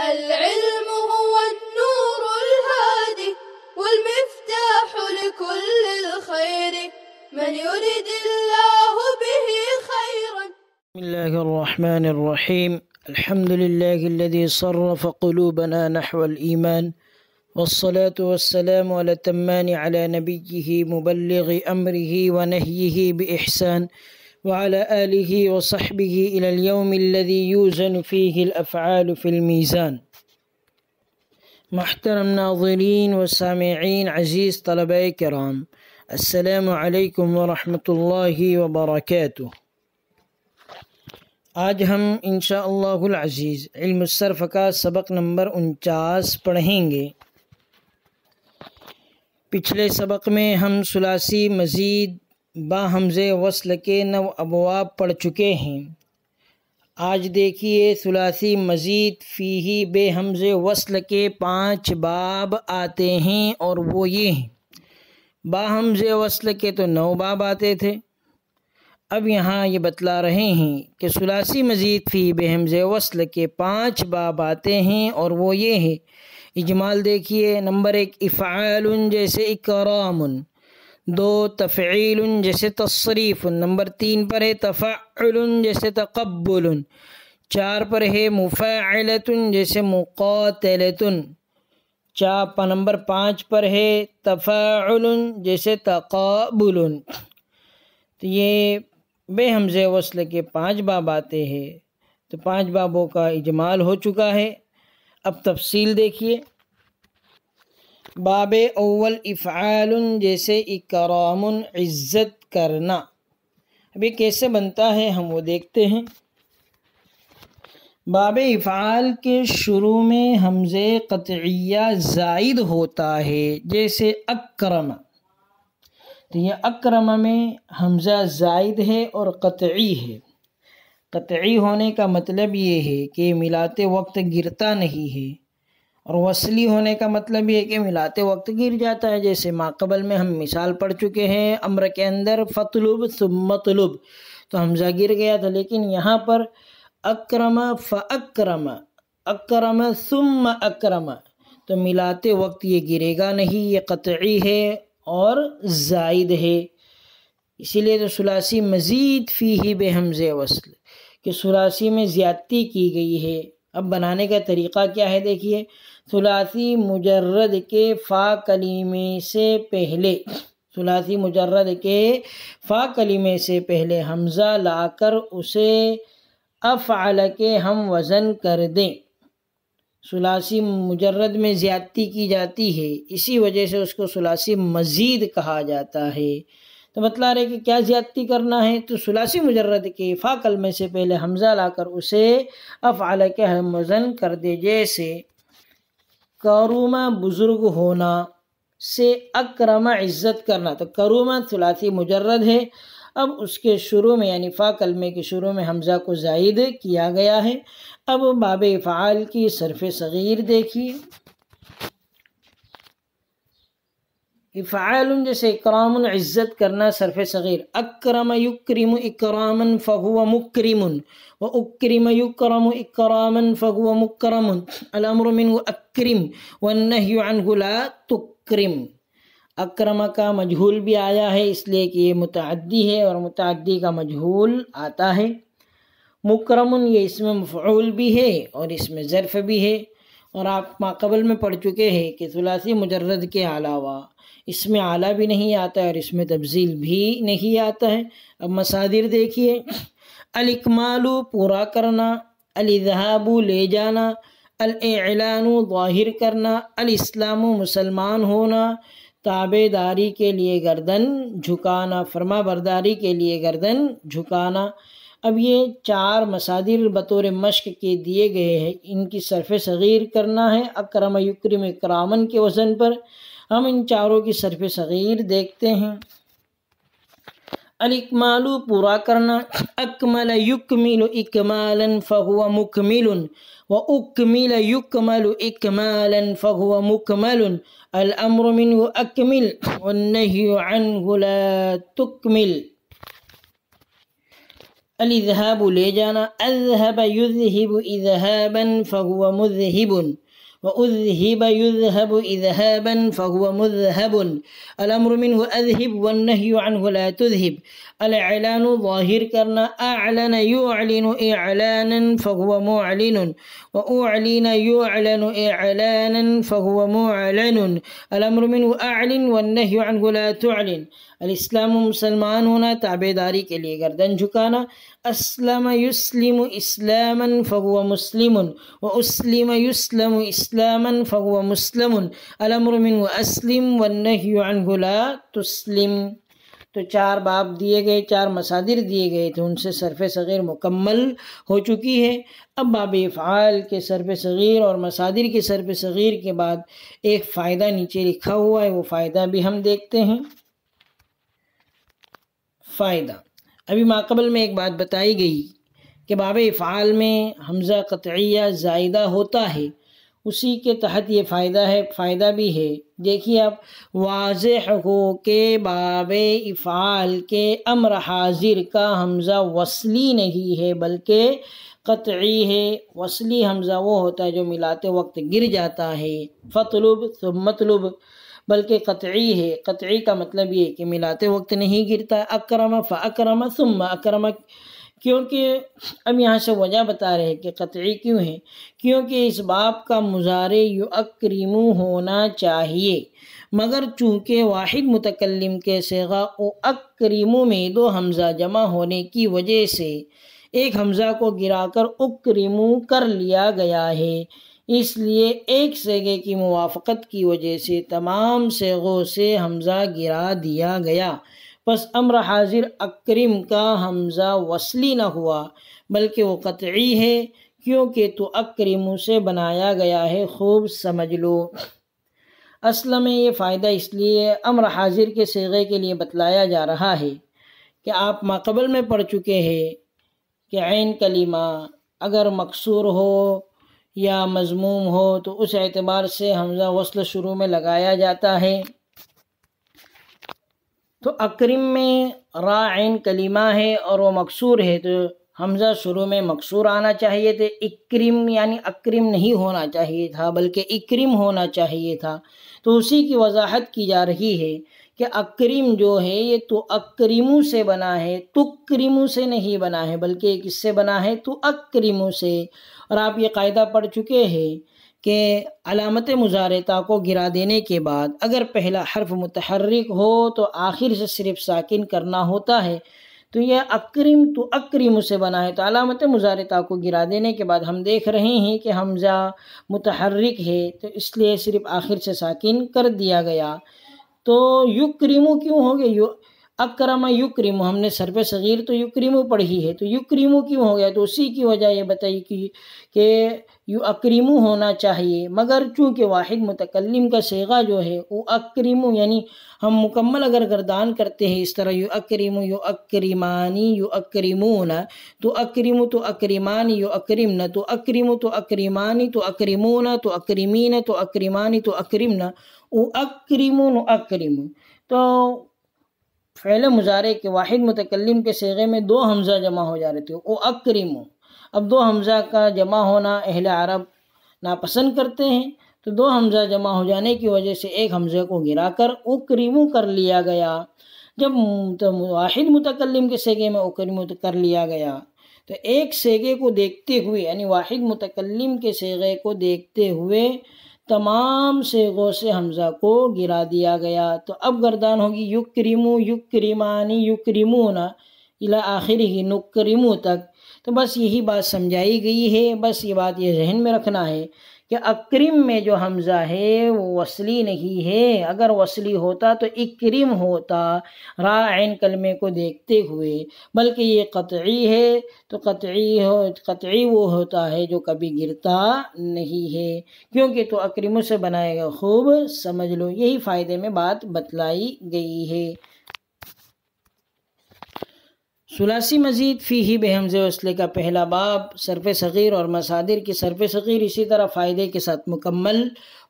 العلم هو النور الهادي والمفتاح لكل الخير من يرد الله به خيرا. بسم الله الرحمن الرحيم. الحمد لله الذي صرف قلوبنا نحو الإيمان، والصلاة والسلام على التمان على نبيه مبلغ أمره ونهيه بإحسان وعلى آله وصحبه إلى اليوم الذي يوزن فيه الأفعال في الميزان. محترم ناظرین و سامعین، عزیز طلباء کرام، السلام علیکم ورحمۃ اللہ وبرکاتہ۔ آج ہم انشاءاللہ العزیز علم الصرف کا سبق نمبر 49 پڑھیں گے۔ پچھلے سبق میں ہم ثلاثی مزید با حمزہ وصل کے 9 ابواب پڑھ چکے ہیں۔ آج دیکھیے ثلاثی مزید فیہ بے حمزہ وصل کے 5 باب آتے ہیں، اور وہ یہ ہیں۔ با حمزہ وصل کے تو 9 باب آتے تھے، اب یہاں یہ بتلا رہے ہیں کہ ثلاثی مزید فی بے حمزہ وصل کے 5 باب آتے ہیں، اور وہ یہ ہے۔ اجمال دیکھیے، نمبر 1 افعال جیسے اکرام، 2 تفعیل جیسے تصریف، نمبر 3 پر ہے تفعل جیسے تقبل، 4 پر ہے مفاعلۃ جیسے مقاتلۃ، نمبر 5 پر ہے تفاعل جیسے تقابل۔ تو یہ بے حمزہ وصل کے 5 باب آتے ہیں، تو 5 بابوں کا اجمال ہو چکا ہے۔ اب تفصیل دیکھیے۔ باب اول افعال جیسے اکرام، عزت کرنا۔ اب یہ کیسے بنتا ہے ہم وہ دیکھتے ہیں۔ باب افعال کے شروع میں حمزہ قطعیہ زائد ہوتا ہے، جیسے اکرم۔ تو یہ اکرم میں حمزہ زائد ہے اور قطعی ہے۔ قطعی ہونے کا مطلب یہ ہے کہ ملاتے وقت گرتا نہیں ہے، اور وصلی ہونے کا مطلب یہ ہے کہ ملاتے وقت گر جاتا ہے، جیسے ماقبل میں ہم مثال پڑھ چکے ہیں امر کے اندر فطلب ثم طلب، تو حمزہ گر گیا تھا، لیکن یہاں پر اکرم فاکرم، اکرم ثم اکرم، تو ملاتے وقت یہ گرے گا نہیں، یہ قطعی ہے اور زائد ہے۔ اسی لیے تو ثلاثی مزید فیہ بے حمزہ وصل کہ ثلاثی میں زیادتی کی گئی ہے۔ اب بنانے کا طریقہ کیا ہے دیکھیے۔ ثلاثی مجرد کے فا کلیمے سے پہلے، ثلاثی مجرد کے فا کلیمے سے پہلے حمزہ لا کر اسے افعل کے ہم وزن کر دیں۔ ثلاثی مجرد میں زیادتی کی جاتی ہے، اسی وجہ سے اس کو ثلاثی مزید کہا جاتا ہے۔ تو بتلا رہے کہ کیا زیادتی کرنا ہے، تو ثلاثی مجرد کے فا کلمے سے پہلے حمزہ لا کر اسے افعل کے ہم وزن کر دے، جیسے کرومہ بزرگ ہونا سے اکرم عزت کرنا۔ تو کرومہ ثلاثی مجرد ہے، اب اس کے شروع میں یعنی فا کلمے کے شروع میں حمزہ کو زائد کیا گیا ہے۔ اب باب افعال کی صرف صغیر دیکھیے۔ افعال جیسے اکرام عزت کرنا، صرف صغیر اکرم یکرم اکراما فہو مکرم، و اکرم یکرم اکراما فہو مکرم، الامر منہ اکرم والنہی عنہ لا تکرم۔ اکرم کا مجہول بھی آیا ہے، اس لیے کہ یہ متعدی ہے اور متعدی کا مجہول آتا ہے۔ مکرم یہ اس میں مفعول بھی ہے اور اس میں ظرف بھی ہے، اور آپ ماقبل میں پڑھ چکے ہیں کہ ثلاثی مجرد کے علاوہ اس میں اعلیٰ بھی نہیں آتا ہے اور اس میں تبذیل بھی نہیں آتا ہے۔ اب مصادر دیکھیے۔ الاکمال پورا کرنا، الاذہاب لے جانا، الاعلان ظاہر کرنا، الاسلام مسلمان ہونا، تابع داری کے لیے گردن جھکانا، فرما برداری کے لیے گردن جھکانا۔ اب یہ 4 مصادر بطور مشق کے دیے گئے ہیں، ان کی صرف صغیر کرنا ہے اکرم یکرم اکرامن کے وزن پر۔ ہم ان 4 کی صرف صغیر دیکھتے ہیں۔ الاکمال پورا کرنا، اکمل یکمل اکمالا فہو مکمل، و اکمل یکمل اکمالا فہو مکمل، الامر منہ اکمل والنہی عنہ لا تکمل۔ الاذهاب لے جانا، اذهب يذهب اذهابا فهو مذهب، وأذهب يذهب إذهابا فهو مذهب، الأمر منه أذهب والنهي عنه لا تذهب، الإعلان ظاهر کرنا، أعلن يعلن إعلانا فهو معلن، وأعلن يعلن إعلانا فهو معلن، الأمر منه أعلن والنهي عنه لا تعلن، الاسلام مسلمان ہونا، تابعداری کے لیے گردن جھکانا، اسلم یسلم اسلاما فهو مسلم، واسلم يسلم اسلاما فهو مسلم، الامر منه اسلم والنهي عنه لا تسلم۔ تو 4 باب دیے گئے، 4 مصادر دیے گئے تھے، ان سے صرف صغیر مکمل ہو چکی ہے۔ اب باب افعال کے صرف صغیر اور مصادر کے صرف صغیر کے بعد ایک فائدہ نیچے لکھا ہوا ہے، وہ فائدہ بھی ہم دیکھتے ہیں۔ فائدہ، ابھی ماقبل میں ایک بات بتائی گئی کہ باب افعال میں حمزہ قطعیہ زائدہ ہوتا ہے، اسی کے تحت یہ فائدہ ہے، فائدہ بھی ہے۔ دیکھیے اب واضح ہو کہ باب افعال کے امر حاضر کا حمزہ وصلی نہیں ہے بلکہ قطعی ہے۔ وصلی حمزہ وہ ہوتا ہے جو ملاتے وقت گر جاتا ہے، فطلب ثم مطلب، بلکہ قطعی ہے۔ قطعی کا مطلب یہ کہ ملاتے وقت نہیں گرتا۔ اکرم فاکرم ثم اکرم، کیونکہ اب یہاں سے وجہ بتا رہے کہ قطعی کیوں ہے، کیونکہ اس باب کا مضارع یؤکرم ہونا چاہیے، مگر چونکہ واحد متکلم کے صیغہ اکرم میں 2 حمزہ جمع ہونے کی وجہ سے ایک حمزہ کو گرا کر اکرم کر لیا گیا ہے، اس لیے ایک صیغے کی موافقت کی وجہ سے تمام صیغوں سے حمزہ گرا دیا گیا۔ پس امر حاضر اکرم کا حمزہ وصلی نہ ہوا بلکہ وہ قطعی ہے، کیونکہ تو اکرم سے بنایا گیا ہے، خوب سمجھ لو۔ اصل میں یہ فائدہ اس لیے امر حاضر کے صیغے کے لیے بتلایا جا رہا ہے کہ آپ ماقبل میں پڑھ چکے ہیں کہ عین کلمہ اگر مکسور ہو یا مضموم ہو تو اس اعتبار سے حمزہ وصل شروع میں لگایا جاتا ہے۔ تو اکرم میں را عین کلمہ ہے اور وہ مکسور ہے تو حمزہ شروع میں مکسور آنا چاہیے تھے، اکرم یعنی اکرم نہیں ہونا چاہیے تھا بلکہ اکرم ہونا چاہیے تھا۔ تو اسی کی وضاحت کی جا رہی ہے کہ اکرم جو ہے یہ تو اکرمو سے بنا ہے، تکرمو سے نہیں بنا ہے بلکہ کس سے بنا ہے؟ تو اکرمو سے۔ اور آپ یہ قاعدہ پڑھ چکے ہیں کہ علامت مضارعہ کو گرا دینے کے بعد اگر پہلا حرف متحرک ہو تو آخر سے صرف ساکن کرنا ہوتا ہے، تو یہ اکرم تو اکرم سے بنا ہے، تو علامت مضارعہ کو گرا دینے کے بعد ہم دیکھ رہے ہیں کہ حمزہ متحرک ہے تو اس لیے صرف آخر سے ساکن کر دیا گیا۔ تو یکرمو کیوں ہو گیا؟ اکرم یکرم، ہم نے صرف صغیر تو یکرمو پڑھی ہے، تو یکرمو کیوں ہو گیا؟ تو اسی کی وجہ یہ بتائی کہ یکرمو ہونا چاہیے، مگر چونکہ واحد متکلم کا صیغہ جو ہے وہ اکرمو، یعنی ہم مکمل اگر گردان کرتے ہیں اس طرح یکرمو یکرمانی یکرمون، تو اکرمو تو اکرمانی یکرمن، تو اکرمو تو اکرمانی تو اکرمون، تو اکرمین تو اکرمانی تو اکرمن، اکرمون اکرمون۔ تو فعل مضارع کے واحد متکلم کے صیغے میں 2 حمزہ جمع ہو جا رہے تھے، او اکرمو۔ اب 2 حمزہ کا جمع ہونا اہل عرب ناپسند کرتے ہیں، تو 2 حمزہ جمع ہو جانے کی وجہ سے ایک حمزے کو گرا کر اکرمو کر لیا گیا۔ جب واحد متکلم کے صیغے میں اکرمو کر لیا گیا تو ایک صیغے کو دیکھتے ہوئے یعنی واحد متکلم کے صیغے کو دیکھتے ہوئے تمام صیغوں سے حمزہ کو گرا دیا گیا۔ تو اب گردان ہوگی یکرمو یکرمانی یکرمون الی آخرہ نکرمو تک۔ تو بس یہی بات سمجھائی گئی ہے، بس یہ بات یہ ذہن میں رکھنا ہے کہ اکرم میں جو حمزہ ہے وہ وصلی نہیں ہے، اگر وصلی ہوتا تو اکرم ہوتا را عین کلمے کو دیکھتے ہوئے، بلکہ یہ قطعی ہے تو قطعی وہ ہوتا ہے جو کبھی گرتا نہیں ہے، کیونکہ تو اکرموں سے بنائے گا، خوب سمجھ لو، یہی فائدے میں بات بتلائی گئی ہے۔ ثلاثی مزید فیہ بحمزہ وصل کا پہلا باب صرف صغیر اور مصادر کی صرف صغیر اسی طرح فائدے کے ساتھ مکمل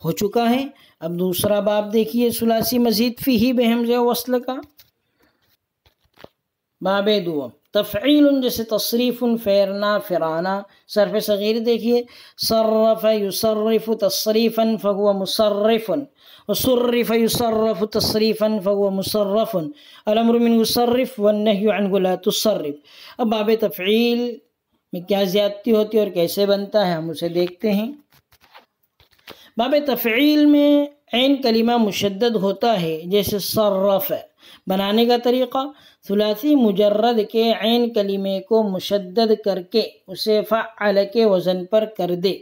ہو چکا ہے۔ اب دوسرا باب دیکھیے ثلاثی مزید فیہ بحمزہ وصل کا، باب دوم تفعیل جیسے تصریف پھیرنا پھرانا، صرف صغیر دیکھیے صرف یصرف تصریفا فهو مصرف، وصرف یصرف تصریفا فهو مصرف، الامر من یصرف والنهی عنه لا تصرف۔ اب باب تفعیل میں کیا زیادتی ہوتی ہے اور کیسے بنتا ہے ہم اسے دیکھتے ہیں۔ باب تفعیل میں عین کلمہ مشدد ہوتا ہے، جیسے صرف بنانے کا طریقہ ثلاثی مجرد کے عین کلمے کو مشدد کر کے اسے فعل کے وزن پر کر دے۔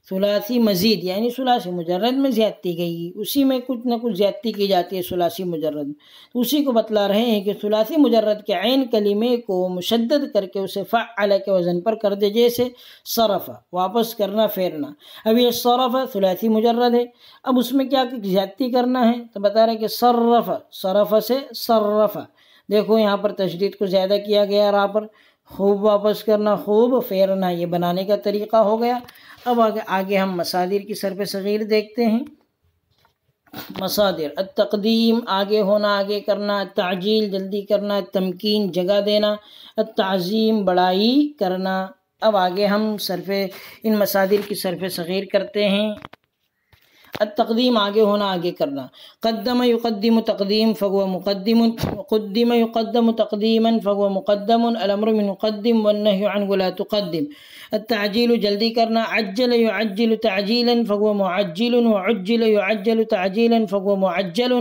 ثلاثی مزید یعنی ثلاثی مجرد میں زیادتی گئی، اسی میں کچھ نہ کچھ زیادتی کی جاتی ہے ثلاثی مجرد، اسی کو بتلا رہے ہیں کہ ثلاثی مجرد کے عین کلمے کو مشدد کر کے اسے فعل کے وزن پر کر دے، جیسے صرف واپس کرنا پھیرنا۔ اب یہ صرف ثلاثی مجرد ہے، اب اس میں کیا زیادتی کرنا ہے تو بتا رہے کہ صرف، صرف سے صرف، دیکھو یہاں پر تشدید کو زیادہ کیا گیا، راہ پر خوب واپس کرنا، خوب پھیرنا، یہ بنانے کا طریقہ ہو گیا۔ اب آگے ہم مصادر کی صرف صغیر دیکھتے ہیں۔ مصادر التقدیم آگے ہونا، آگے کرنا، التعجیل جلدی کرنا، التمکین جگہ دینا، التعظیم بڑائی کرنا۔ اب آگے ہم ان مصادر کی صرف صغیر کرتے ہیں۔ التقدیم آگے ہونا، آگے کرنا، قدم یقدم تقدیم فهو مقدم، قدم یقدم تقدیما فهو مقدم، الامر من يقدم والنهي عنه لا تقدم۔ التعجیل جلدی کرنا، عجل يعجل تعجیلا فهو معجل، وعجل يعجل تعجیلا فهو معجل،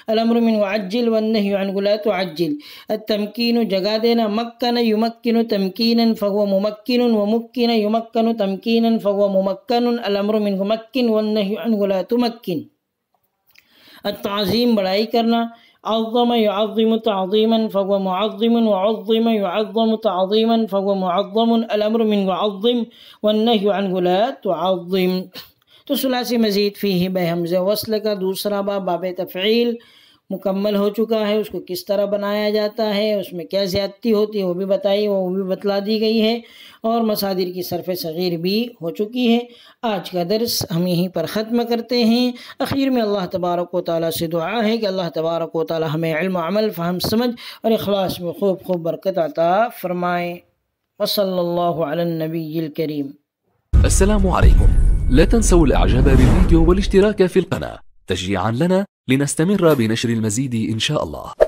الامر من يعجل والنهي عنه لا تعجل۔ التمکین جگہ دینا، مکن یمکن تمکینا فهو ممکن، ومکن یمکن تمکینا فهو ممکن، الامر من يمکن والنهي عنه لا تمکن۔ التعظیم بڑائی کرنا، عظم يعظم تعظیما فهو معظم، وعظم يعظم تعظیما فهو معظم، الامر من يعظم والنهي عنه لا تعظم۔ تو ثلاثی مزید فیہ بحمزہ وصل کا دوسرا باب تفعیل مکمل ہو چکا ہے۔ اس کو کس طرح بنایا جاتا ہے، اس میں کیا زیادتی ہوتی ہے وہ بھی بتائی، وہ بھی بتلا دی گئی ہے، اور مصادر کی صرف صغیر بھی ہو چکی ہے۔ آج کا درس ہم یہیں پر ختم کرتے ہیں۔ اخیر میں اللہ تبارک و تعالیٰ سے دعا ہے کہ اللہ تبارک و تعالیٰ ہمیں علم و عمل، فہم سمجھ اور اخلاص میں خوب خوب برکت عطا فرمائے۔ وصلی اللہ علی النبی الکریم۔ السلام عليكم، لا تنسوا الاعجاب بالفيديو والاشتراك في القناة تشجيعا لنا لنستمر بنشر المزيد إن شاء الله.